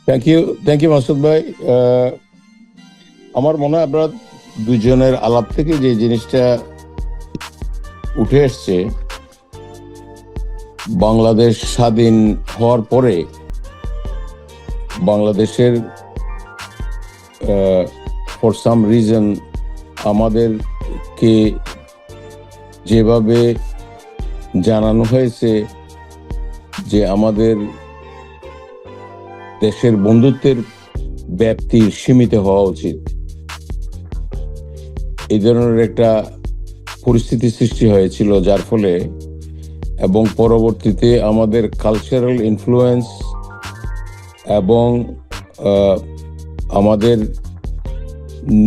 Thank you Masud ভাই। আমার মনে হয় আপনারা দুজনের আলাপ থেকে যে জিনিসটা উঠে এসছে, বাংলাদেশ স্বাধীন হওয়ার পরে বাংলাদেশের ফর সাম রিজন আমাদেরকে যেভাবে জানানো হয়েছে যে আমাদের দেশের বন্ধুত্বের ব্যাপ্তি সীমিত হওয়া উচিত, এই ধরনের একটা পরিস্থিতি সৃষ্টি হয়েছিল, যার ফলে এবং পরবর্তীতে আমাদের কালচারাল ইনফ্লুয়েন্স এবং আমাদের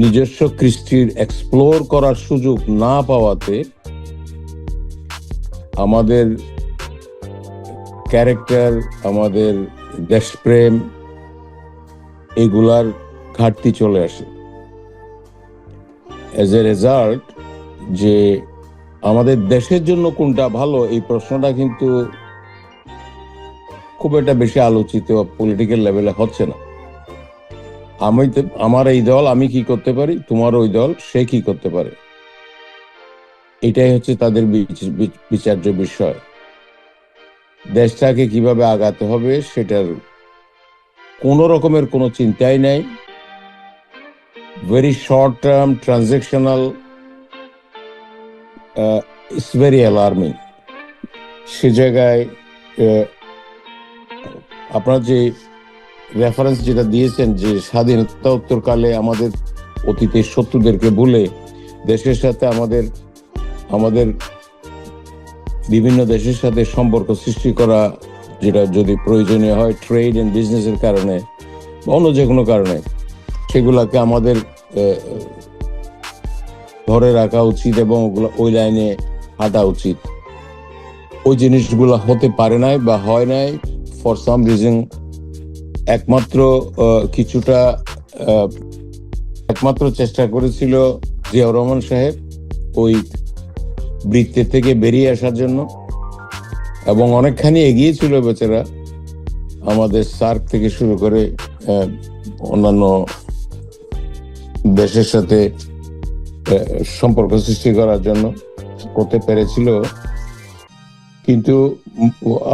নিজস্ব কৃষ্টির এক্সপ্লোর করার সুযোগ না পাওয়াতে আমাদের ক্যারেক্টার, আমাদের দেশপ্রেম এগুলার ঘাটতি চলে আসে। অ্যাজ এ রেজাল্ট, যে আমাদের দেশের জন্য কোনটা ভালো, এই প্রশ্নটা কিন্তু খুব একটা বেশি আলোচিত পলিটিক্যাল লেভেলে হচ্ছে না। আমার এই দল, আমি কি করতে পারি, তোমার ওই দল সে কি করতে পারে, এটাই হচ্ছে তাদের বিচার্য বিষয়। দেশটাকে কিভাবে আগাতে হবে সেটার কোন রকমের কোনো চিন্তাই নাই। Very short term transactional, it's very alarming. সে জায়গায় আপনার যে রেফারেন্স যেটা দিয়েছেন, যে স্বাধীনতা উত্তরকালে আমাদের অতীতের শত্রুদেরকে ভুলে দেশের সাথে আমাদের বিভিন্ন দেশের সাথে সম্পর্ক সৃষ্টি করা, যেটা যদি প্রয়োজনীয় হয় ট্রেড এন্ড বিজনেসের কারণে বা অন্য যে কোনো কারণে, সেগুলাকে আমাদের ধরে রাখা উচিত এবং ওই লাইনে হাঁটা উচিত। ওই জিনিসগুলো হতে পারে নাই বা হয় নাই ফর সাম রিজন। একমাত্র চেষ্টা করেছিল জিয়াউর রহমান সাহেব ওই বৃত্তে থেকে বেরিয়ে আসার জন্য, এবং অনেকখানি এগিয়েছিল বেচারা আমাদের সার্ক থেকে শুরু করে অন্যান্য দেশের সাথে সম্পর্ক সৃষ্টি করার জন্য করতে পেরেছিল। কিন্তু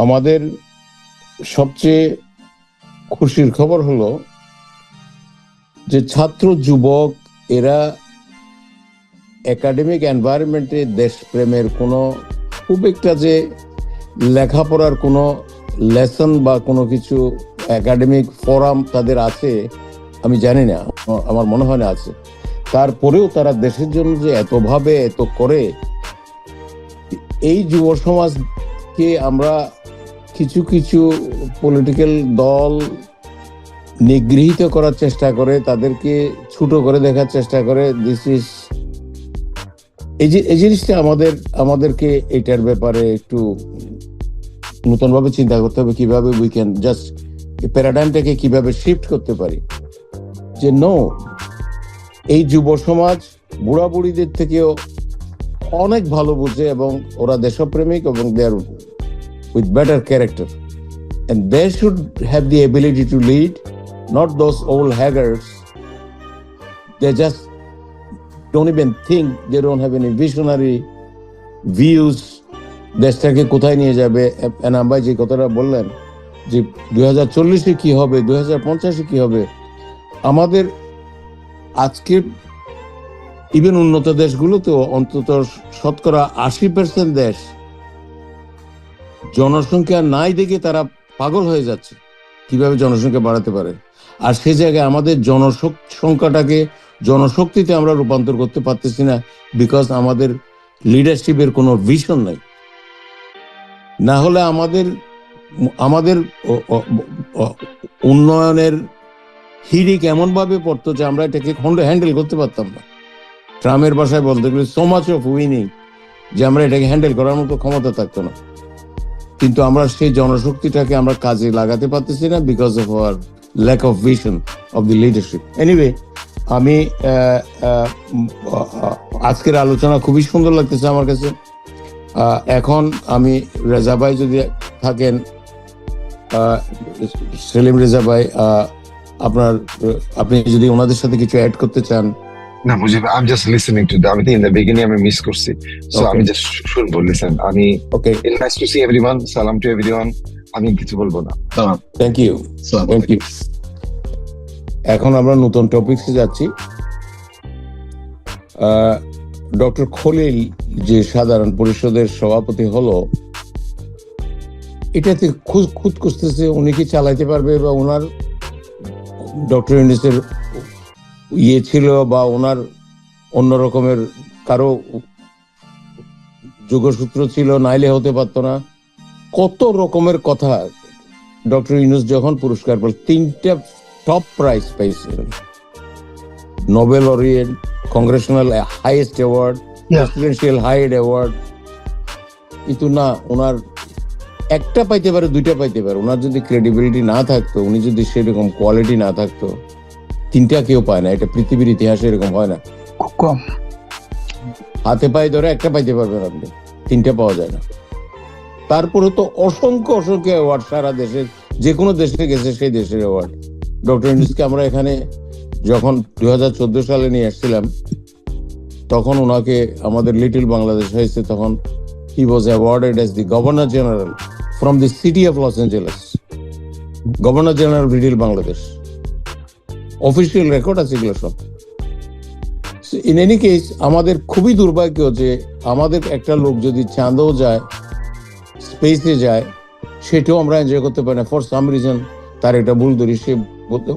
আমাদের সবচেয়ে খুশির খবর হলো যে ছাত্র যুবক এরা একাডেমিক এনভায়রনমেন্টে দেশপ্রেমের কোনো খুব একটা যে লেখাপড়ার কোনো লেসন বা কোনো কিছু একাডেমিক ফোরাম তাদের আছে আমি জানি না, আমার মনে হয় না আছে। তারপরেও তারা দেশের জন্য যে এতভাবে এত করে, এই যুব সমাজকে আমরা কিছু কিছু পলিটিক্যাল দল নিগৃহীত করার চেষ্টা করে, তাদেরকে ছোট করে দেখার চেষ্টা করে। এই জিনিসটা আমাদেরকে এটার ব্যাপারে একটু নতুন ভাবে চিন্তা করতে হবে, কিভাবে উই ক্যান জাস্ট প্যারাডাইমটাকে কিভাবে শিফট করতে পারি। যে নো, এই যুব সমাজ বুড়া বুড়িদের থেকেও অনেক ভালো বুঝে এবং ওরা দেশপ্রেমিক এবং they are with better character, and they should have the ability to lead, not those old haggards. They just don't even think, they don't have any visionary views দেশটাকে কোথায় নিয়ে যাবে। এনাম ভাই যে কথাটা বললেন যে 2040-এ কি হবে, 2050-এ কি হবে, আমাদের আজকে ইভেন উন্নত দেশগুলোতেও অন্তত 80% দেশ জনসংখ্যা নাই দেখে তারা পাগল হয়ে যাচ্ছে কিভাবে জনসংখ্যা বাড়াতে পারে। আর সে জায়গায় আমাদের জনসংখ্যাটাকে জনশক্তিতে আমরা রূপান্তর করতে পারতেছি না, বিকজ আমাদের লিডারশিপের কোনো ভিশন নাই। না হলে আমাদের উন্নয়নের হিড়িক এমন ভাবে পড়তো যে আমরা এটাকে হ্যান্ডেল করতে পারতাম না। ট্রাম্পের ভাষায় বলতে গেলে সো মাচ অফ উইনিং, যে আমরা এটাকে হ্যান্ডেল করার মতো ক্ষমতা থাকতো না। কিন্তু আমরা সেই জনশক্তিটাকে আমরা কাজে লাগাতে পারতেছি না, because of our lack of vision of the leadership. Anyway, আমি আজকের আলোচনা খুবই সুন্দর লাগতেছে আমার কাছে। এখন আমি রেজা ভাই যদি থাকেন সেলিম রেজা ভাই, আপনি যদি ওনাদের সাথে কিছু অ্যাড করতে চান। না Mujib, I'm just listening to the, আমি in the beginning আমি মিস করছি, so আমি just শুনবো, listen, আমি Okay, it's nice to see everyone, salam to everyone, আমি কিছু বলবো না। Thank you, thank you. এখন আমরা নতুন টপিকসে যাচ্ছি। ডক্টর খলিল যে সাধারণ পরিষদের সভাপতি হলো, এটাতে খুদ খুঁজতেছে উনি কি চালাইতে পারবে, বা ওনার ডক্টর ইউনূসের ইয়ে ছিল, বা ওনার অন্য রকমের কারো যোগসূত্র ছিল, নাইলে হতে পারতো না। কত রকমের কথা। ডক্টর ইউনূস যখন পুরস্কার পেল, 3টা টপ প্রাইজ পাইছেন, Nobel laureate, Congressional highest award, presidential highest award, কিন্তু না, ওনার একটা পাইতে পারে, 2টা পাইতে পারে। ওনার যদি ক্রেডিবিলিটি না থাকতো, উনি যদি সেরকম কোয়ালিটি না থাকতো, 3টা কেউ পায় না। এটা পৃথিবীর ইতিহাসে এরকম হয় না, খুব কম। হাতে পায়ে ধরে একটা পাইতে পারবেন আপনি, 3টা পাওয়া যায় না। তারপরে তো অসংখ্য অসংখ্য অ্যাওয়ার্ড, সারা দেশের যে কোনো দেশে গেছে সেই দেশের অ্যাওয়ার্ড। ডক্টর ইউনূসকে আমরা এখানে যখন 2014 সালে নিয়ে আসছিলাম, তখন ওনাকে আমাদের লিটল বাংলাদেশ হয়েছে, তখন he was awarded as the Governor General from the city of Los Angeles, Governor General of Little Bangladesh। Official record আছে এগুলো সব। ইন এনি কেস, আমাদের খুবই দুর্ভাগ্য যে আমাদের একটা লোক যদি চাঁদেও যায়, স্পেসে যায়, সেটাও আমরা এনজয় করতে পারি না। ফর সাম রিজন তার একটা ভুল ধরি, সে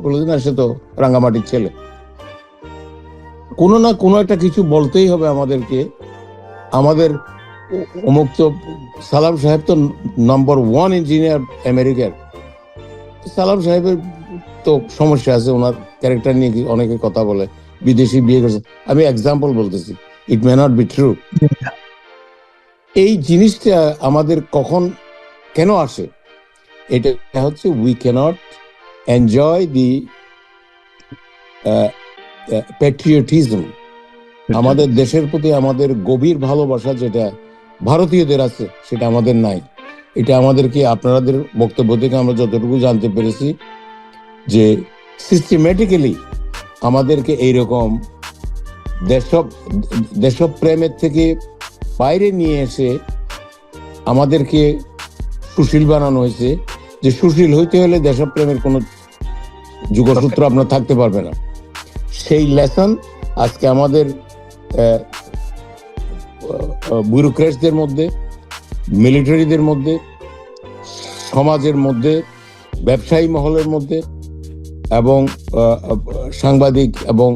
বলে না সে তো রাঙ্গামাটির ছেলে। কোনো না কোনো একটা কিছু বলতেই হবে আমাদেরকে। আমাদের অমুক তো সালাম সাহেব তো নাম্বার 1 ইঞ্জিনিয়ার আমেরিকার। সালাম সাহেবের তো সমস্যা আছে, ওনার ক্যারেক্টার নিয়ে অনেকে কথা বলে, বিদেশি বিয়ে করছে। আমি এক্সাম্পল বলতেছি, it may not be true. এই জিনিসটা আমাদের কখন কেন আসে? এটা হচ্ছে we can't enjoy the patriotism, আমাদের দেশের প্রতি আমাদের গভীর ভালোবাসা যেটা ভারতীয়দের আছে, সেটা আমাদের নাই। এটা আমাদেরকে, আপনাদের বক্তব্য থেকে আমরা যতটুকু জানতে পেরেছি, যে সিস্টেমেটিক্যালি আমাদেরকে এইরকম দেশপ্রেমের থেকে বাইরে নিয়ে এসে আমাদেরকে সুশীল বানানো হয়েছে, যে সুশীল হইতে হলে দেশপ্রেমের কোনো যুগসূত্র আপনার থাকতে পারবে না। সেই লেসন আজকে আমাদের ব্যুরোক্রেটসদের মধ্যে, মিলিটারিদের মধ্যে, সমাজের মধ্যে, ব্যবসায়ী মহলের মধ্যে, এবং সাংবাদিক এবং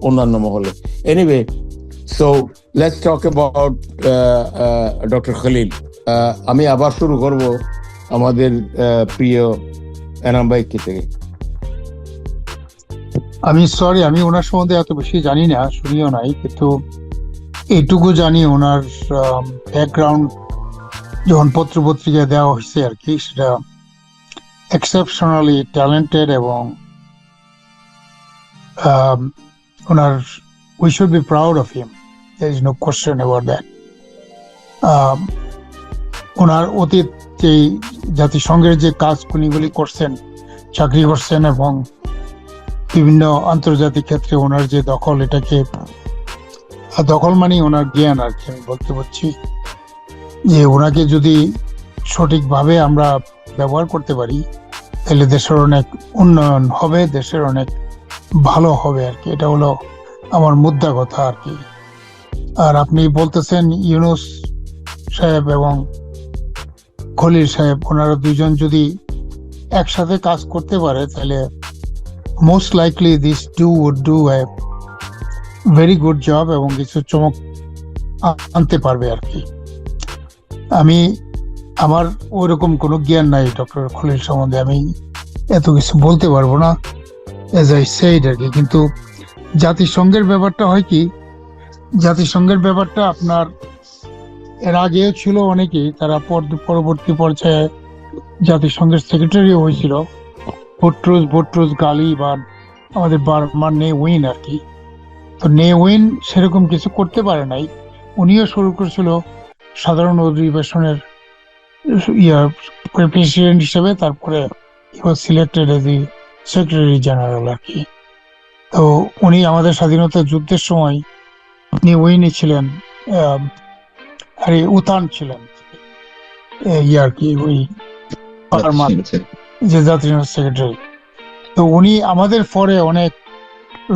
অন্যান্য মহলে। Anyway, so let's talk about doctor Khalil. আমি আবার শুরু করব আমাদের প্রিয় এনাম ভাই থেকে। আমি সরি, আমি ওনার সম্বন্ধে এত বেশি জানি না, শুনিও নাই, কিন্তু এইটুকু জানি ওনার ব্যাকগ্রাউন্ড যখন পত্রপত্রিকায় দেওয়া হয়েছে আর কি, সেটা এক্সেপশনালি ট্যালেন্টেড, এবং ওনার we should be proud of him, there is no question about that. ওনার অতীত যে জাতিসংঘের যে কাজ উনিগুলি করছেন, চাকরি করছেন, এবং বিভিন্ন আন্তর্জাতিক ক্ষেত্রে ওনার যে দখল, এটাকে দখল মানে ওনার জ্ঞান আর কি। আমি বলতে পারছি যে ওনাকে যদি সঠিকভাবে আমরা ব্যবহার করতে পারি, তাহলে দেশের অনেক উন্নয়ন হবে, দেশের অনেক ভালো হবে আর কি। এটা হলো আমার মুদ্রা কথা আর কি। আর আপনি বলতেছেন ইউনূস সাহেব এবং খলিল সাহেব, ওনারা দুইজন যদি একসাথে কাজ করতে পারে, তাহলে most likely this two would do a very good job, এবং কিছু চমক আনতে পারবে আর কি। আমার ওইরকম কোনো জ্ঞান নাই ডক্টর খলিল সম্বন্ধে, আমি এত কিছু বলতে পারবো না, এজ আই সেড আর কি। কিন্তু জাতিসংঘের ব্যাপারটা হয় কি, জাতিসংঘের ব্যাপারটা আপনার এর আগেও ছিল অনেকেই, তারা পরবর্তী পর্যায়ে জাতিসংঘের সেক্রেটারিও হয়েছিল, বুটরুস গালি বা আমাদের বার্মার নে উইন আর কি। তো নে উইন সেরকম কিছু করতে পারে নাই, উনিও শুরু করেছিল সাধারণ অধিবেশনের প্রেসিডেন্ট হিসেবে, তারপরে he was selected as the secretary general আর কি। তো উনি আমাদের স্বাধীনতা যুদ্ধের সময় উনি ছিলেন উতান ছিলেন আর কি, ওই বার্মার যে জাতীয় সেক্রেটারি। তো উনি আমাদের পরে অনেক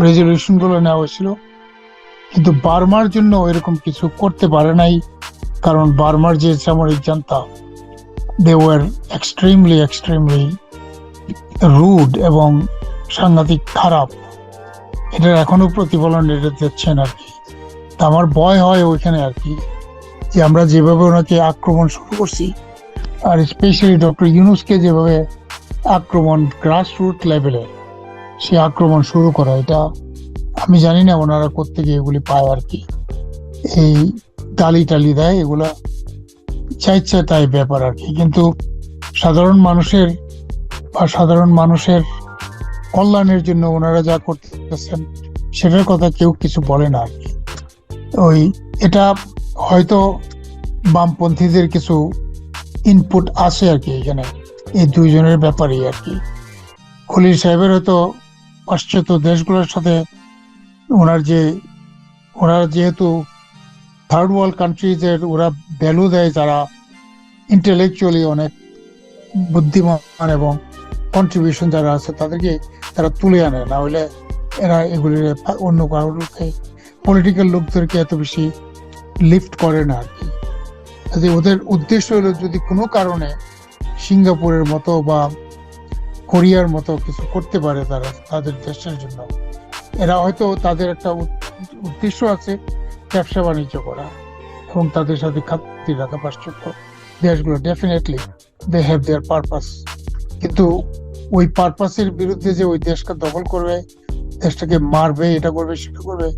রেজলিউশন গুলো নেওয়া হয়েছিল, কিন্তু বার্মার জন্য এরকম কিছু করতে পারে নাই, কারণ বার্মার যে সামরিক জান্তা, দে ওয়ার এক্সট্রিমলি রুড এবং সাংঘাতিক খারাপ। এটার এখনো প্রতিফলন এটা দিচ্ছেন আর কি। তা আমার ভয় হয় ওইখানে আর কি, যে আমরা যেভাবে ওনাকে আক্রমণ শুরু করছি, আর স্পেশালি ডক্টর ইউনূসকে যেভাবে আক্রমণ গ্রাসরুট লেভেলে সে আক্রমণ শুরু করা, এটা আমি জানি না ওনারা কোত্থেকে এগুলি পায় আর কি। এই গালি টালি দেয়, এগুলা চাইছে তাই ব্যাপার আর কি। কিন্তু সাধারণ মানুষের কল্যাণের জন্য ওনারা যা করতেছেন সেটার কথা কেউ কিছু বলে না আর কি। এটা হয়তো বামপন্থীদের কিছু ইনপুট আছে আর কি এখানে, এই দুইজনের ব্যাপারে আর কি। খলিল সাহেবের হয়তো পাশ্চাত্য দেশগুলোর সাথে ওনারা যেহেতু থার্ড ওয়ার্ল্ড কান্ট্রিজের ওরা ভ্যালু দেয়, যারা ইন্টেলেকচুয়ালি অনেক বুদ্ধিমান এবং কন্ট্রিবিউশন যারা আছে তাদেরকে তারা তুলে আনে, না হলে এরা এগুলির অন্য কারোকে পলিটিক্যাল লোকদেরকে এত বেশি লিফট করে না আর কি। ওদের উদ্দেশ্য হলো যদি কোনো কারণে সিঙ্গাপুরের মতো বা কোরিয়ার মতো কিছু করতে পারে তারা তাদের দেশের জন্য, এরা হয়তো তাদের একটা উদ্দেশ্য আছে ব্যবসা বাণিজ্য করা এবং তাদের সাথে খাতির রাখা পাশ্চাত্য দেশগুলো, definitely they have their purpose. কিন্তু ওই পারপাসের বিরুদ্ধে যে ওই দেশকে দখল করবে, দেশটাকে মারবে, এটা করবে সেটা করবে,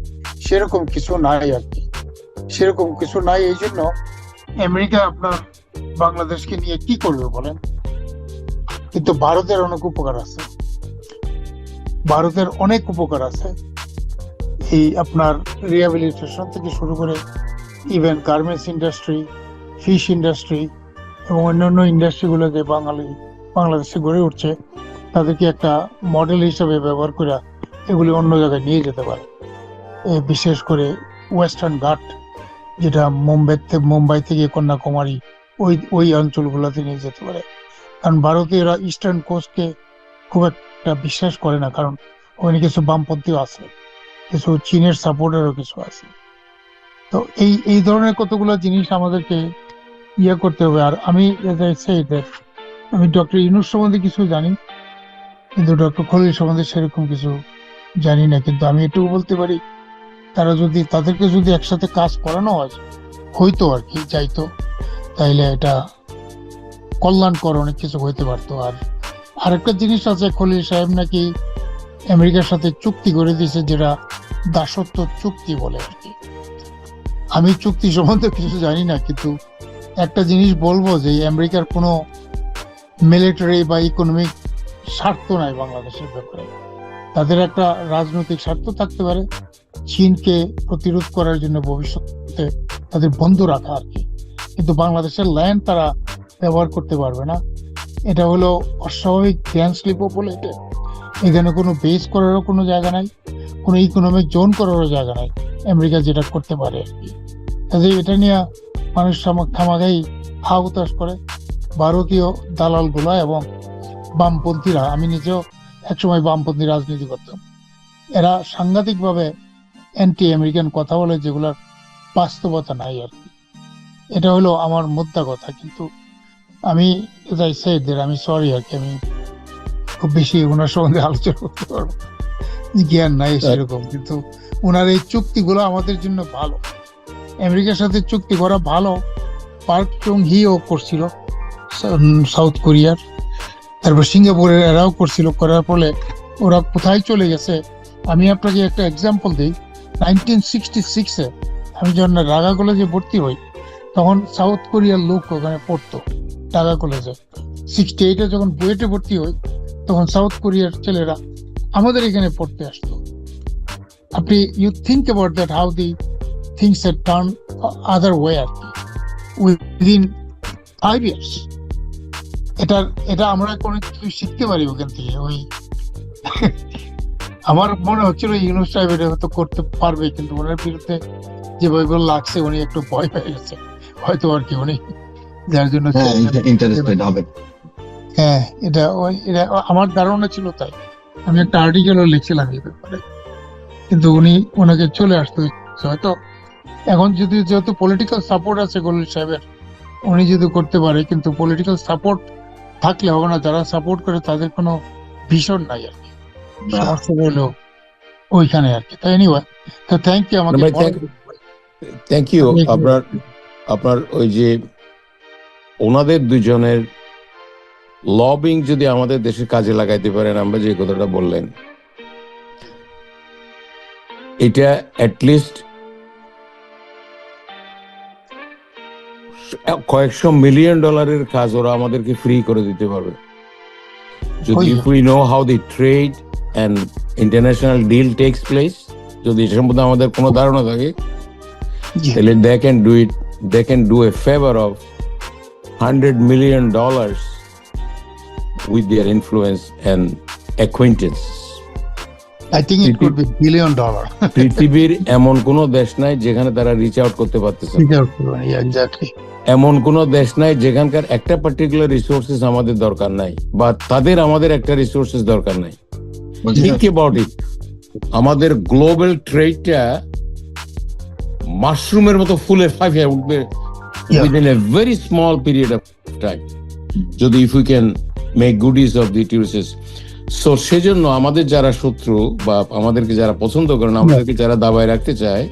সেরকম কিছু নাই আর কি। সেরকম কিছু নাই। এই জন্য আমেরিকা আপনার বাংলাদেশকে নিয়ে কি করবে বলেন? কিন্তু ভারতের অনেক উপকার আছে। এই আপনার রিহ্যাবিলিটেশন থেকে শুরু করে even garments industry, fish industry এবং অন্যান্য ইন্ডাস্ট্রিগুলো যে বাংলাদেশে গড়ে উঠছে, তাদেরকে একটা মডেল হিসেবে ব্যবহার করে এগুলি অন্য জায়গায় নিয়ে যেতে পারে। বিশেষ করে ওয়েস্টার্ন ঘাট, যেটা মুম্বাই থেকে কন্যাকুমারী ওই অঞ্চলগুলোতে নিয়ে যেতে পারে। কারণ ভারতীয়রা ইস্টার্ন কোস্টকে খুব একটা বিশ্বাস করে না, কারণ ওখানে কিছু বামপন্থীও আছে, কিছু চীনের সাপোর্টারও কিছু আছে। তো এই ধরনের কতগুলো জিনিস আমাদেরকে করতে হবে। আর আমি ডক্টর ইউনূস সম্বন্ধে কিছু জানি, কিন্তু ডক্টর খলিল সম্বন্ধে সেরকম কিছু জানি না। কিন্তু আমি এটুকু বলতে পারি, তাদেরকে যদি একসাথে কাজ করানো হয়তো আর কি, যাইতো, তাইলে এটা কল্যাণকর অনেক কিছু হইতে পারতো। আর আরেকটা জিনিস আছে, খলিল সাহেব নাকি আমেরিকার সাথে চুক্তি করে দিয়েছে, যেটা দাসত্ব চুক্তি বলে আর কি। আমি চুক্তি সম্বন্ধে কিছু জানি না, কিন্তু একটা জিনিস বলবো যে আমেরিকার কোনো মিলিটারি বা ইকোনমিক স্বার্থ নাই বাংলাদেশের ব্যাপারে। তাদের একটা রাজনৈতিক স্বার্থ থাকতে পারে, চীনকে প্রতিরোধ করার জন্য ভবিষ্যতে তাদের বন্ধু রাখা আর কি। কিন্তু বাংলাদেশের ল্যান্ড তারা ব্যবহার করতে পারবে না। এটা হলো অস্বাভাবিক গ্র্যান্ড স্লিপও বলে। এখানে কোনো বেস করারও কোনো জায়গা নাই, কোনো ইকোনমিক জোন করারও জায়গা নাই আমেরিকা যেটা করতে পারে আর কি। কাজে এটা নিয়ে মানুষ খামাগাই হা উতাস করে। ভারতীয় দালালগুলা এবং বামপন্থীরা, আমি নিজেও একসময় বামপন্থী রাজনীতি করতাম, এরা সাংঘাতিকভাবে অ্যান্টি আমেরিকান কথা বলে, যেগুলোর বাস্তবতা নাই আর কি। এটা হলো আমার মোদ্দা কথা। কিন্তু আমি সরি আর কি, আমি খুব বেশি ওনার সম্বন্ধে আলোচনা করতে পারবো, জ্ঞান নাই সেরকম। কিন্তু ওনার এই চুক্তিগুলো আমাদের জন্য ভালো। আমেরিকার সাথে চুক্তি করা ভালো। পার্ক চুং হিও করছিল সাউথ কোরিয়ার, তারপর সিঙ্গাপুরের এরাও করছিল। করার ফলে ওরা কোথায় চলে গেছে, আমি আপনাকে একটা এক্সাম্পল দিই। 1966-এ আমি যখন ঢাকা কলেজে ভর্তি হই, তখন সাউথ কোরিয়ার লোক ওখানে পড়তো ঢাকা কলেজে। 68-এ যখন বুয়েটে ভর্তি হই, তখন সাউথ কোরিয়ার ছেলেরা আমাদের এখানে পড়তে আসতো। আপনি you think about that, how the things had turn other way আর কি, উইদিন 5 years। এটা আমরা কোনো কিছু শিখতে পারি ওখান থেকে। ওই আমার মনে হচ্ছিল ইউনূস সাহেব এটা হয়তো করতে পারবে, কিন্তু ওনার বিরুদ্ধে যে বইগুলো লাগছে উনি একটু ভয় পেয়ে গেছে হয়তো আর কি, উনি যার জন্য হ্যাঁ, ইন্টারেস্টেড হবে। হ্যাঁ এটা আমার ধারণা ছিল তাই। আমি একটা আর্টিকেলও লিখছিলাম এই ব্যাপারে, কিন্তু ওনাকে চলে আসতে হচ্ছে হয়তো। এখন যদি যেহেতু পলিটিক্যাল সাপোর্ট আছে খলিল সাহেবের, উনি যদি করতে পারে, কিন্তু পলিটিক্যাল সাপোর্ট থাকলে হবে না। যারা সাপোর্ট করে তাদের কোনো ভিশন নাই আর কি, সমস্যা হলো ওইখানে আর কি। তাই এনিওয়ে, তো থ্যাংক ইউ আমাকে। Thank you. আপনার ওই যে ওনাদের দুজনের লবিং যদি আমাদের দেশে কাজে লাগাইতে পারেন, আমরা যে কথাটা বললেন, এটা অ্যাটলিস্ট কয়েকশো মিলিয়ন ডলারের কাজ ওরা আমাদেরকে ফ্রি করে দিতে পারবে যদি if we know how the trade and international deal takes place। যদি এর সম্বন্ধে আমাদের কোনো ধারণা থাকে, তাহলে they can do a favor of $100 million with their influence and acquaintance। I think it could be $1 billion. পৃথিবীর এমন কোনো দেশ নাই যেখানে তারা রিচ আউট করতে পারতেছে না। এক্স্যাক্টলি। এমন কোন দেশ নাই যেখানকার একটা পার্টিকুলার রিসোর্সেস আমাদের দরকার নাই, বা তাদের আমাদের একটা রিসোর্সেস দরকার নাই। থিংক অ্যাবাউট ইট, আমাদের গ্লোবাল ট্রেডটা মাশরুমের মতো ফুলে ফাইফে উঠবে within a very small period of time, যদি if we can make good use of the resources. So সেজন্য আমাদের যারা শত্রু বা আমাদেরকে যারা পছন্দ করেন, আমাদেরকে যারা দাবায় রাখতে চায়,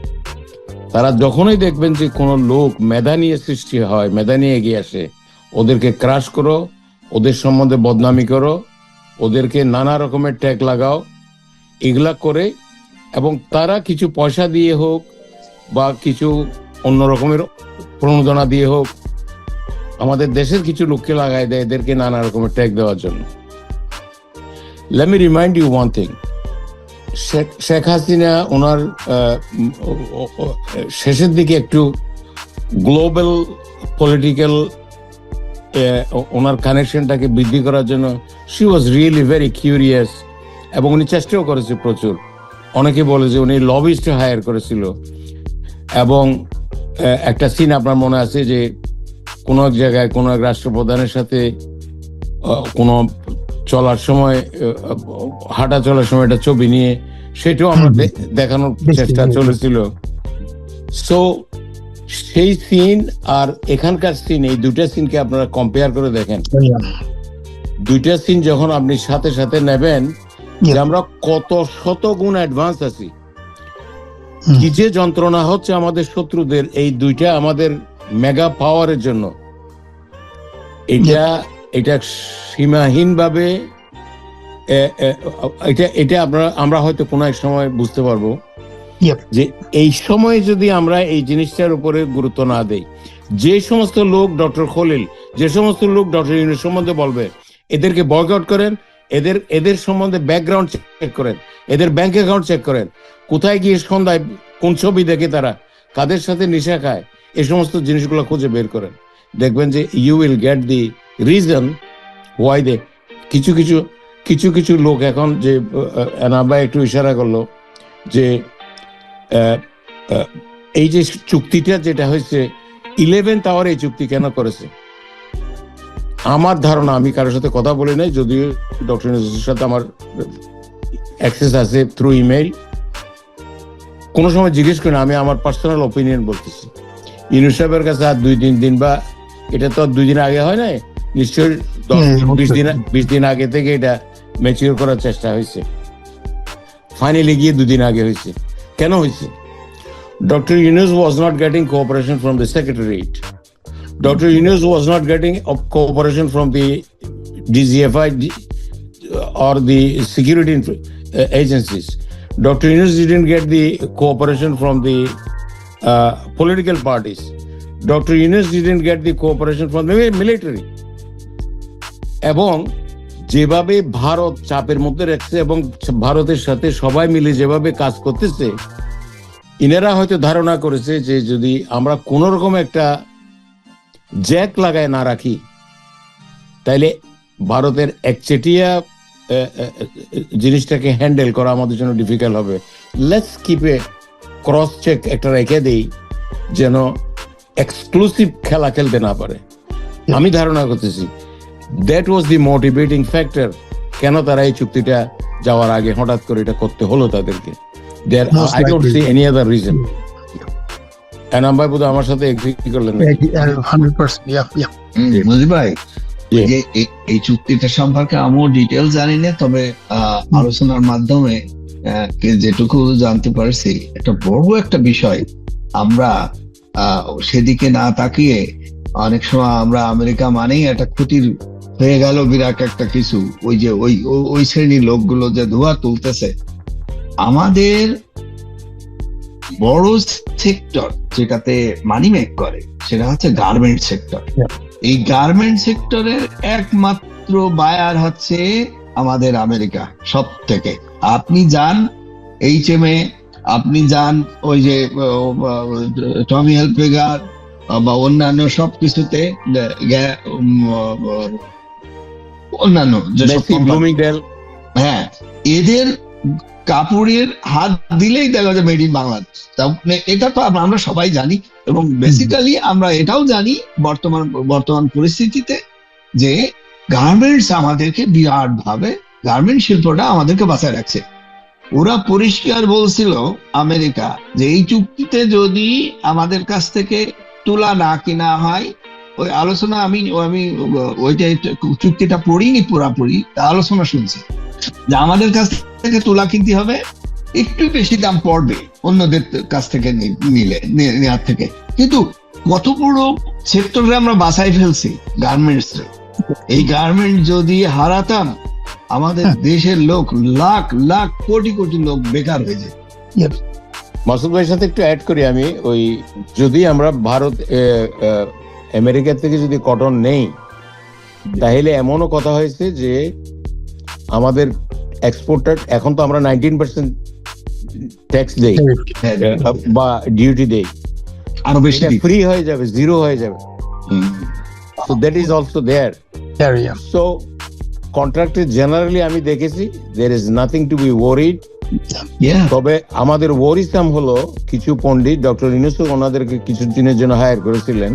তারা যখনই দেখবেন যে কোনো লোক মেধা নিয়ে সৃষ্টি হয়, মেধা নিয়ে এগিয়ে আসে, ওদেরকে ক্রাশ করো, ওদের সম্বন্ধে বদনামি করো, ওদেরকে নানা রকমের ট্যাগ লাগাও, এগুলা করে, এবং তারা কিছু পয়সা দিয়ে হোক বা কিছু অন্য রকমের প্রণোদনা দিয়ে হোক আমাদের দেশের কিছু লোককে লাগাই দেয় এদেরকে নানা রকমের ট্যাগ দেওয়ার জন্য। Let me remind you one thing. Sheikh Hasina ওনার শেষের দিকে একটু গ্লোবাল পলিটিক্যাল ওনার কানেকশনটাকে বৃদ্ধি করার জন্য she was really very curious, এবং উনি চেষ্টাও করেছে প্রচুর। অনেকে বলে যে উনি লবিস্ট হায়ার করেছিল, এবং একটা সিন আপনার মনে আছে যে কোনো এক জায়গায় কোনো এক রাষ্ট্রপ্রধানের সাথে কোনো চলার সময়, হাঁটা চলার সময় একটা ছবি নিয়ে সেটাও আমরা দেখানোর চেষ্টা চলেছিল। সো সেই সিন আর এখানকার সিন, এই দুইটা সিনকে আপনারা কম্পেয়ার করে দেখেন। দুইটা সিন যখন আপনি সাথে সাথে নেবেন, যে আমরা কত শত গুণ অ্যাডভান্স আছি, কি যে যন্ত্রণা হচ্ছে আমাদের শত্রুদের এই দুইটা আমাদের মেগা পাওয়ারের জন্য, এটা সীমাহীন ভাবে এটা আমরা হয়তো কোনো এক সময় বুঝতে পারবো যে এই সময়ে যদি আমরা এই জিনিসটার উপরে গুরুত্ব না দেই, যে সমস্ত লোক ডক্টর খলিল, যে সমস্ত লোক ডক্টর ইউনূস সম্বন্ধে বলবে, এদেরকে বয়কট করেন, এদের সম্বন্ধে ব্যাকগ্রাউন্ড চেক করেন, এদের ব্যাংক অ্যাকাউন্ট চেক করেন, কোথায় গিয়ে সন্ধ্যায় কোন ছবি দেখে তারা, কাদের সাথে নেশা খায়, এই সমস্ত জিনিসগুলো খুঁজে বের করেন, দেখবেন যে you will get the reason why they. কিছু কিছু লোক এখন, যে এনাবা একটু ইশারা করলো, যে এই যে চুক্তিটা যেটা হয়েছে 11th আওয়ার, এই চুক্তি কেন করেছে? আমার ধারণা, আমি কারোর সাথে কথা বলি নাই, যদিও ডক্টর ইউনূসের সাথে আমার অ্যাক্সেস আছে থ্রু ইমেইল, কোনো সময় জিজ্ঞেস করি না, আমি আমার পার্সোনাল ওপিনিয়ন বলতেছি। ইউনূস সাহেবের কাছে আর 2-3 দিন, বা এটা তো 2 দিন আগে হয় নাই, নিশ্চয়ই 10-20 দিন আগে থেকে এটা ম্যাচিওর করার চেষ্টা হয়েছে, ফাইনালি গিয়ে 2 দিন আগে হয়েছে। কেন হয়েছে? Doctor Yunus was not getting cooperation from the secretariat. Dr. Yunus was not getting cooperation from the DGFI or the security agencies. Dr. Yunus didn't get the cooperation from the political parties. Dr. Yunus didn't get the cooperation from the military. এবং যেভাবে ভারত চাপের মধ্যে রাখছে এবং ভারতের সাথে সবাই মিলে যেভাবে কাজ করতেছে, ইনারা হয়তো ধারণা করেছে যে যদি আমরা কোন রকম একটা জ্যাক লাগায় না রাখি, তাইলে ভারতের একচেটিয়া জিনিসটাকে হ্যান্ডেল করা আমাদের জন্য ডিফিকাল্ট হবে। Let's keep a cross check একটা রেখে দেই, যেন এক্সক্লুসিভ খেলা খেলতে না পারে। আমি ধারণা করতেছি that was the motivating factor, কেন তারা এই চুক্তিটা যাওয়ার আগে হঠাৎ করে এটা করতে হলো তাদেরকে। Most I don't likely. C any other reason. Enam ভাই বোধহয় আমার সাথে এগ্রি করলেন নাকি? 100%, yeah. মুজিব ভাই, জি। যে এই চুক্তিটা সম্পর্কে আমিও ডিটেল জানি না, তবে আলোচনার মাধ্যমে যেটুকু জানতে পারছি, একটা বড় একটা বিষয় আমরা সেদিকে না তাকিয়ে অনেক সময় আমরা আমেরিকা মানেই একটা ক্ষতির হয়ে গেল বিরাট একটা কিছু, ওই যে ওই শ্রেণীর লোকগুলো যে ধোঁয়া তুলতেছে। আমাদের বড় সেক্টর যেটাতে মানি মেক করে সেটা হচ্ছে গার্মেন্ট সেক্টর। এই গার্মেন্ট সেক্টরের একমাত্র বায়ার হচ্ছে আমাদের আমেরিকা সব থেকে। আপনি যান HM-এ, আপনি যান ওই যে টমি হেলফিগার বা অন্যান্য সব কিছুতে, অন্যান্য যেসব মেসি, company- ব্লুমিংডেল, হ্যাঁ, এদের কাপড়ের হাত দিলেই দেখা যায় মেড ইন বাংলাদেশ। এটা তো আমরা সবাই জানি, এবং বেসিক্যালি আমরা এটাও জানি বর্তমান পরিস্থিতিতে যে গার্মেন্টস আমাদেরকে বিরাট ভাবে, গার্মেন্ট শিল্পটা আমাদেরকে বাঁচায় রাখছে। ওরা পরিষ্কার বলছিল আমেরিকা যে এই চুক্তিতে যদি আমাদের কাছ থেকে তুলা না কিনা হয়, ওই আলোচনা আমি ওইটা চুক্তিটা পড়িনি পুরাপুরি, তা আলোচনা শুনছি যে আমাদের কাছ থেকে তুলা কিনতে হবে, একটু বেশি দাম পড়বে অন্যদের কাছ থেকে নেওয়ার থেকে। কিন্তু কত বড় সেক্টরে আমরা বাঁচাই ফেলছি গার্মেন্টস। এই গার্মেন্ট যদি হারাতাম, আমাদের দেশের লোক লাখ লাখ কোটি কোটি লোক বেকার হয়ে যায়। মাসুদ ভাইয়ের সাথে একটু অ্যাড করি আমি, ওই যদি আমরা ভারত আমেরিকা থেকে যদি কটন নেই, তাহলে এমনও কথা হয়েছে যে আমাদের এক্সপোর্টার, এখন তো আমরা 19% ট্যাক্স দেই বা ডিউটি দেই, আরো বেশি দিতে। ফ্রি হয়ে যাবে, জিরো হয়ে যাবে। So that is also there. Yeah. So কন্ট্রাক্টে জেনারেলি আমি দেখেছি there is nothing to be worried। Yeah. তবে আমাদের ওয়ারিসাম হলো কিছু পণ্ডিত, ডক্টর ইউনূস ওনাদেরকে কিছু দিনের জন্য হায়ার করেছিলেন,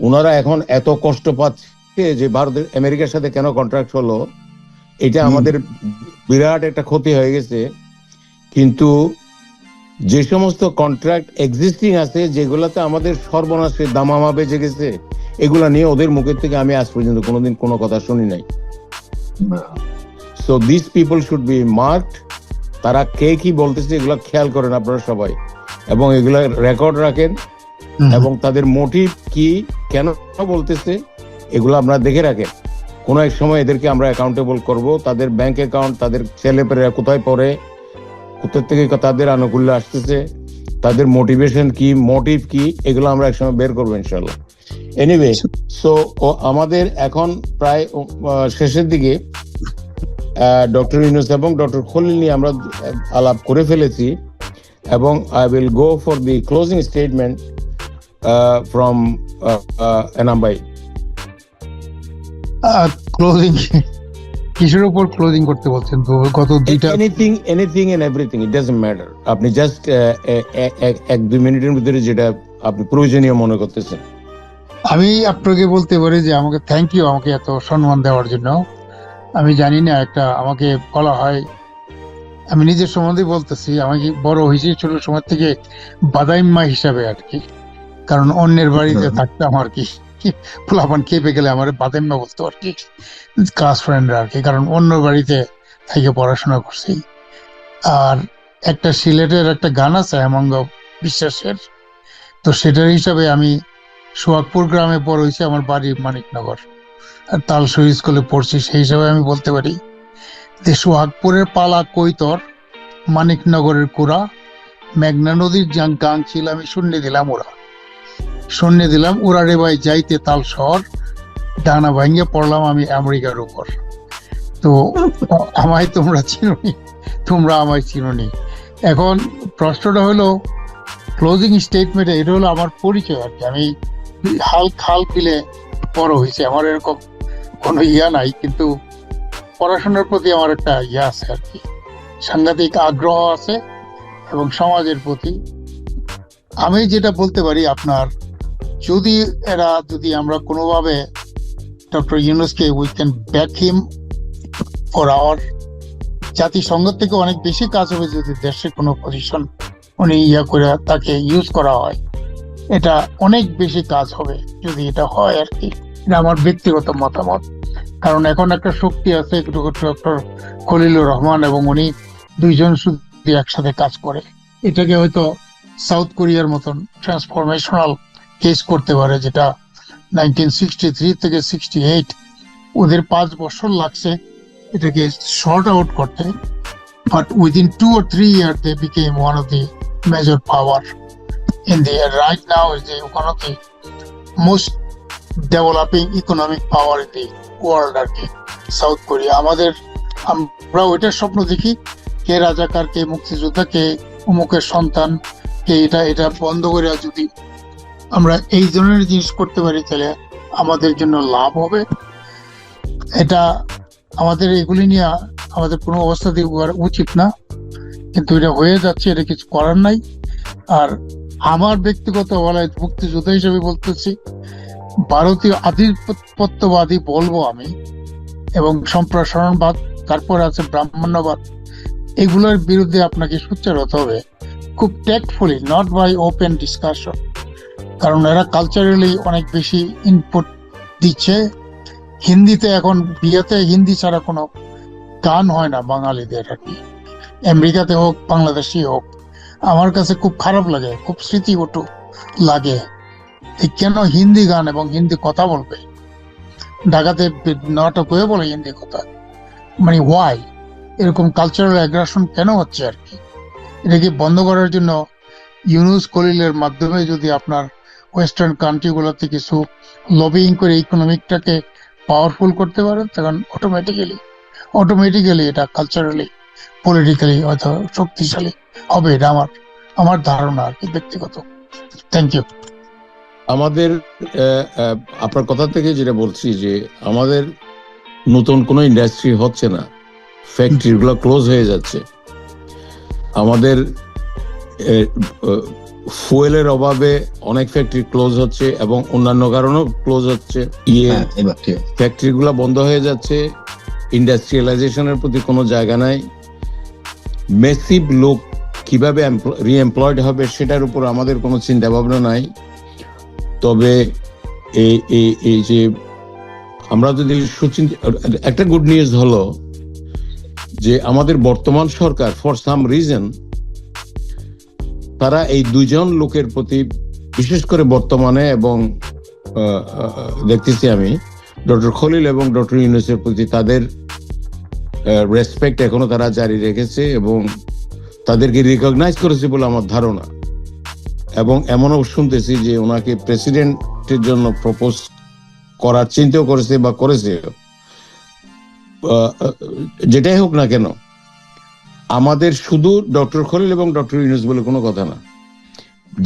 ওনারা এখন এত কষ্ট পাচ্ছে যে ভারতের আমেরিকার সাথে কেন কন্ট্রাক্ট হলো, এটা আমাদের বিরাট একটা ক্ষতি হয়ে গেছে। কিন্তু যে সমস্ত কন্ট্রাক্ট এক্সিস্টিং আছে, যেগুলাতে আমাদের সর্বনাশে দামামা বেঁচে গেছে, এগুলা নিয়ে ওদের মুখের থেকে আমি আজ পর্যন্ত কোনোদিন কোনো কথা শুনি নাই। So this people should be marked. তারা কে কি বলতেছে এগুলা খেয়াল করেন আপনারা সবাই, এবং এগুলা রেকর্ড রাখেন, এবং তাদের মোটিভ কি, কেন বলতেছে, এগুলো আপনারা দেখে রাখেন। কোনো এক সময় এদেরকে আমরা অ্যাকাউন্টেবল করব। তাদের ব্যাংক অ্যাকাউন্ট, তাদের ছেলেপেলেরা কোথায় পড়ে, কোথা থেকে তাদের আনুকূল্য আসতেছে, তাদের মোটিভেশন কি, মোটিভ কি, এগুলো আমরা একসময় বের করবো ইনশাল্লাহ। এনিওয়ে, সো আমাদের এখন প্রায় শেষের দিকে ডক্টর ইউনূস এবং ডক্টর খলিল নিয়ে আমরা আলাপ করে ফেলেছি, এবং I will go for the closing statement from Enam ভাই। ক্লোজিং কিসের উপর ক্লোজিং করতে বলছেন? তো গত দুইটা anything and everything, it doesn't matter. আপনি জাস্ট 1-2 মিনিটের ভিতরে যেটা আপনি প্রয়োজনীয় মনে করতেছেন। আমি আপনাকে বলতে পারি যে আমাকে থ্যাংক ইউ, আমাকে এত সম্মান দেওয়ার জন্য। আমি জানি না, একটা আমাকে বলা হয়, আমি নিজের সম্বন্ধে বলতেছি, আমাকে বড় হয়েছি ছোট সময় থেকে বাদাইম্মা হিসাবে আর কি, কারণ অন্যের বাড়িতে থাকতাম আর কি, পোলাপান খেপে গেলে আমার বাদাইম্মা বলতো আর কি, ক্লাস ফ্রেন্ডরা আর কি, কারণ অন্য বাড়িতে থেকে পড়াশোনা করছি। আর একটা সিলেটের একটা গান আছে হেমঙ্গ বিশ্বাসের, তো সেটার হিসাবে আমি সোহাগপুর গ্রামে বড় হয়েছি, আমার বাড়ি মানিকনগর, আর তালসই স্কুলে পড়ছি, সেই হিসাবে আমি বলতে পারি যে সোহাগপুরের পালা কৈতর, মানিকনগরের কুড়া, মেঘনা নদীর গান ছিল আমি শূন্য দিলাম ওরা রে ভাই যাইতে তাল শহর, ডানা ভাঙ্গে পড়লাম আমি আমেরিকার উপর। তো আমায় তোমরা চিনোনি, তোমরা আমায় চিনোনি। এখন প্রশ্নটা হলো ক্লোজিং স্টেটমেন্টে, এটা হলো আমার পরিচয় আর কি। আমি হাল বিলে বড় হয়েছে, আমার এরকম কোনো ইয়া নাই, কিন্তু পড়াশোনার প্রতি আমার একটা ইয়া আছে আর কি, সাংঘাতিক আগ্রহ আছে এবং সমাজের প্রতি। আমি যেটা বলতে পারি আপনার, যদি আমরা কোনোভাবে ডক্টর ইউনূসকে we can back him for our, জাতিসংঘ থেকে অনেক বেশি কাজ হবে যদি দেশে কোনো পজিশন উনি ইয়া করে তাকে ইউজ করা হয়, এটা অনেক বেশি কাজ হবে যদি এটা হয় আর কি। এটা আমার ব্যক্তিগত মতামত। কারণ এখন একটা শক্তি আছে ডক্টর খলিলুর রহমান এবং উনি দুইজন শুধু একসাথে কাজ করে, এটাকে হয়তো সাউথ কোরিয়ার মতন ট্রান্সফরমেশনাল কেস করতে পারে, যেটা 1963 থেকে 68 ওদের 5 বছর লাগছে এটাকে শর্ট আউট করতে, but within 2 or 3 years they became one of the major power in the right now is the one of the most developing economic power in the world আর কি সাউথ কোরিয়া। আমরা ওইটার স্বপ্ন দেখি, কে রাজাকার, কে মুক্তিযোদ্ধা, কে অমুকের সন্তান, কে এটা বন্ধ করে যদি আমরা এই ধরনের জিনিস করতে পারি তাহলে আমাদের জন্য লাভ হবে। এটা আমাদের এগুলি নিয়ে আমাদের কোনো অবস্থাতেই উচিত না, কিন্তু এটা হয়ে যাচ্ছে, এটা কিছু করার নাই। আর আমার ব্যক্তিগত বলায় মুক্তিযোদ্ধা হিসেবে বলতেছি, ভারতীয় আধিপত্যবাদী বলবো আমি, এবং সম্প্রসারণবাদ, তারপর আছে ব্রাহ্মণ্যবাদ, এগুলোর বিরুদ্ধে আপনাকে সোচ্চার হতে হবে খুব টেক্টফুলি, নট বাই ওপেন ডিসকাশন। কারণ এরা কালচারালি অনেক বেশি ইনপুট দিচ্ছে। হিন্দিতে এখন বিয়েতে হিন্দি ছাড়া কোনো গান হয় না বাঙালিদের আর কি, আমেরিকাতে হোক বাংলাদেশি হোক। আমার কাছে খুব খারাপ লাগে, খুব স্মৃতিকটু লাগে, কেন হিন্দি গান এবং হিন্দি কথা বলবে, ঢাকাতে নাটক হয়ে বলে হিন্দি কথা, মানে ওয়াই এরকম কালচারাল অ্যাগ্রেশন কেন হচ্ছে আর কি। এটাকে বন্ধ করার জন্য ইউনূস খলিলের মাধ্যমে যদি আপনার ওয়েস্টার্ন কান্ট্রিগুলোতে কিছু লবিং করে ইকোনমিকটাকে পাওয়ারফুল করতে পারেন, তখন অটোমেটিক্যালি এটা কালচারালি পলিটিক্যালি হয়তো শক্তিশালী হবে। এটা আমার ধারণা আর কি, ব্যক্তিগত। Thank you. আমাদের আপনার কথা থেকে যেটা বলছি যে আমাদের নতুন কোনো ইন্ডাস্ট্রি হচ্ছে না, ফ্যাক্টরি গুলো ক্লোজ হয়ে যাচ্ছে, আমাদের ফুয়েলের অভাবে অনেক ফ্যাক্টরি ক্লোজ হচ্ছে এবং অন্যান্য কারণেও ক্লোজ হচ্ছে, ফ্যাক্টরি গুলা বন্ধ হয়ে যাচ্ছে, ইন্ডাস্ট্রিয়ালাইজেশনের প্রতি কোনো জায়গা নাই, মেসিভ লোক কিভাবে রিএমপ্লয়েড হবে সেটার উপর আমাদের কোনো চিন্তা ভাবনা নাই। তবে এই যে আমরা যদি একটা গুড নিউজ হলো যে আমাদের বর্তমান সরকার ফর সাম রিজন তারা এই দুইজন লোকের প্রতি, বিশেষ করে বর্তমানে এবং দেখতেছি আমি ডক্টর খলিল এবং ডক্টর ইউনূসের প্রতি তাদের রেসপেক্ট এখনো তারা জারি রেখেছে এবং তাদেরকে রিকগনাইজ করেছে বলে আমার ধারণা। এবং এমনও শুনতেছি যে ওনাকে প্রেসিডেন্টের জন্য প্রপোজ করার চিন্তাও করেছে বা করেছে। যেটাই হোক না কেন, আমাদের শুধু ডক্টর খলিল এবং ডক্টর ইউনূস বলে কোনো কথা না,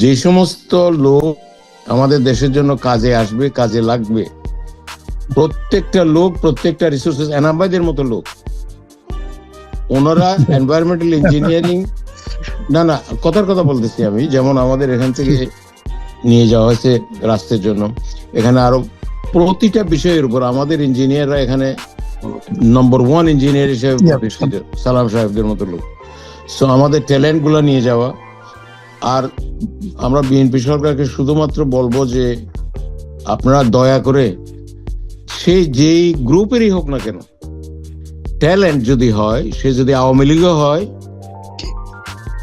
যে সমস্ত লোক আমাদের দেশের জন্য কাজে আসবে, কাজে লাগবে, প্রত্যেকটা লোক, প্রত্যেকটা রিসোর্সেস, এনাবাইদের মতো লোক, ওনারা এনভায়রনমেন্টাল ইঞ্জিনিয়ারিং, না কথার কথা বলতেছি আমি, যেমন আমাদের এখান থেকে নিয়ে যাওয়া হয়েছে রাস্তার জন্য, এখানে আরো প্রতিটা বিষয়ের উপর আমাদের ইঞ্জিনিয়াররা এখানে নম্বর 1 ইঞ্জিনিয়ার হিসেবে প্রতিষ্ঠিত, সালাম সাহেবদের মতো লোক। সো আমাদের ট্যালেন্ট গুলা নিয়ে যাওয়া। আর আমরা বিএনপি সরকারকে শুধুমাত্র বলবো যে আপনারা দয়া করে সে যেই গ্রুপেরই হোক না কেন, ট্যালেন্ট যদি হয়, সে যদি আওয়ামী লীগও হয়,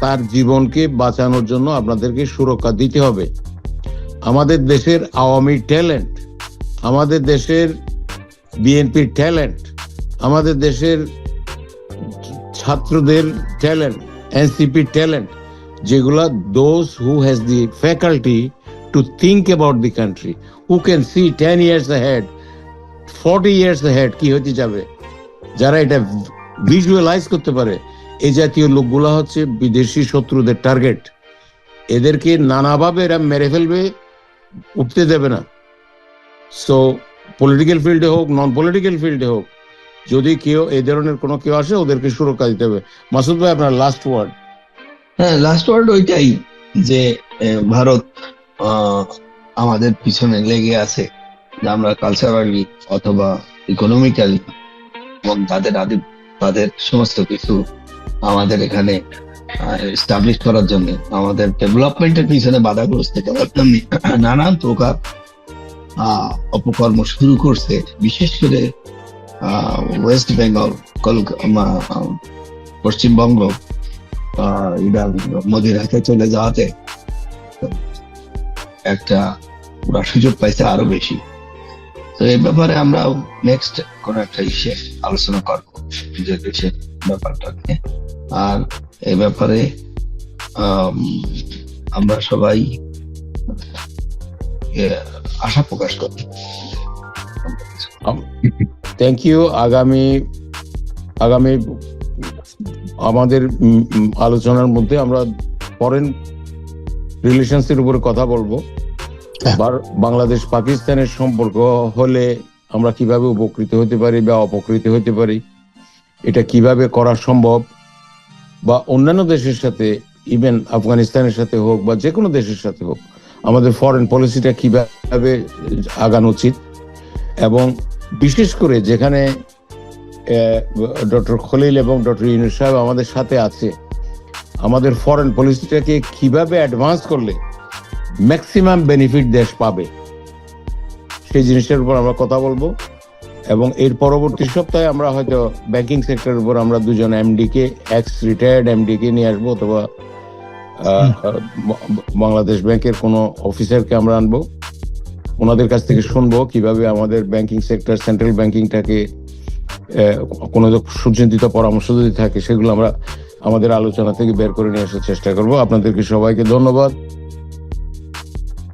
তার জীবনকে বাঁচানোর জন্য আপনাদেরকে সুরক্ষা দিতে হবে। আমাদের দেশের আওয়ামী ট্যালেন্ট, আমাদের দেশের বিএনপির ট্যালেন্ট, আমাদের দেশের ছাত্রদের ট্যালেন্ট, এনসিপির ট্যালেন্ট, যেগুলা those who has the faculty to think about the country, who can see 10 years ahead, 40 years ahead কি হতে যাবে, যারা এটা ভিজুয়ালাইজ করতে পারে, এই জাতীয় লোকগুলা হচ্ছে বিদেশি শত্রুদের টার্গেট। এদেরকে নানাভাবে এরা মেরে ফেলবে, উঠতে দেবে না। সো পলিটিক্যাল ফিল্ডে হোক, নন পলিটিক্যাল ফিল্ডে হোক, যদি কেউ এই ধরনের কোনো কেউ আসে ওদেরকে সুরক্ষা দিতে হবে। মাসুদ ভাই, আপনার লাস্ট ওয়ার্ড। হ্যাঁ, লাস্ট ওয়ার্ড ওইটাই যে ভারত আমাদের পিছনে লেগে আছে, যে আমরা কালচারালি অথবা ইকোনমিক্যালি এবং তাদের সমস্ত কিছু আমাদের এখানে এস্টাবলিশ করার জন্য, আমাদের ডেভেলপমেন্টের পিছনে বাধাগ্রস্ত করার জন্য নানান প্রকার অপকর্ম শুরু করছে। বিশেষ করে ওয়েস্ট বেঙ্গল, পশ্চিমবঙ্গ এটা মোদির হাতে চলে যাওয়াতে একটা পুরা সুযোগ পাইছে আরো বেশি। তো এই ব্যাপারে আমরা নেক্সট কোন একটা ইসে আলোচনা করবো যে দেশের ব্যাপারটা নিয়ে। আর এই ব্যাপারে আমরা সবাই আশা প্রকাশ করি। Thank you. আগামী আমাদের আলোচনার মধ্যে আমরা ফরেন রিলেশনসের উপরে কথা বলবো। বাংলাদেশ পাকিস্তানের সম্পর্ক হলে আমরা কিভাবে উপকৃত হতে পারি বা অপকৃত হতে পারি, এটা কিভাবে করা সম্ভব, বা অন্যান্য দেশের সাথে, ইভেন আফগানিস্তানের সাথে হোক বা যে কোনো দেশের সাথে হোক, আমাদের ফরেন পলিসিটা কিভাবে আগানো উচিত। এবং বিশেষ করে যেখানে ডক্টর খলিল এবং ডক্টর ইউনূস সাহেব আমাদের সাথে আছে, আমাদের ফরেন পলিসিটাকে কিভাবে অ্যাডভান্স করলে ম্যাক্সিমাম বেনিফিট দেশ পাবে, সেই জিনিসের উপর আমরা কথা বলবো। এবং এর পরবর্তী সপ্তাহে আমরা হয়তো ব্যাংকিং সেক্টরের উপর আমরা দুজন এমডিকে, এক্স রিটায়ার্ড এমডিকে নিয়ে আসবো, অথবা বাংলাদেশ ব্যাংকের কোনো অফিসারকে আমরা আনবো। ওনাদের কাছ থেকে শুনবো কিভাবে আমাদের ব্যাংকিং সেক্টর, সেন্ট্রাল ব্যাংকিংটাকে কোনো সুচিন্তিত পরামর্শ যদি থাকে সেগুলো আমরা আমাদের আলোচনা থেকে বের করে নিয়ে আসার চেষ্টা করবো। আপনাদেরকে সবাইকে ধন্যবাদ।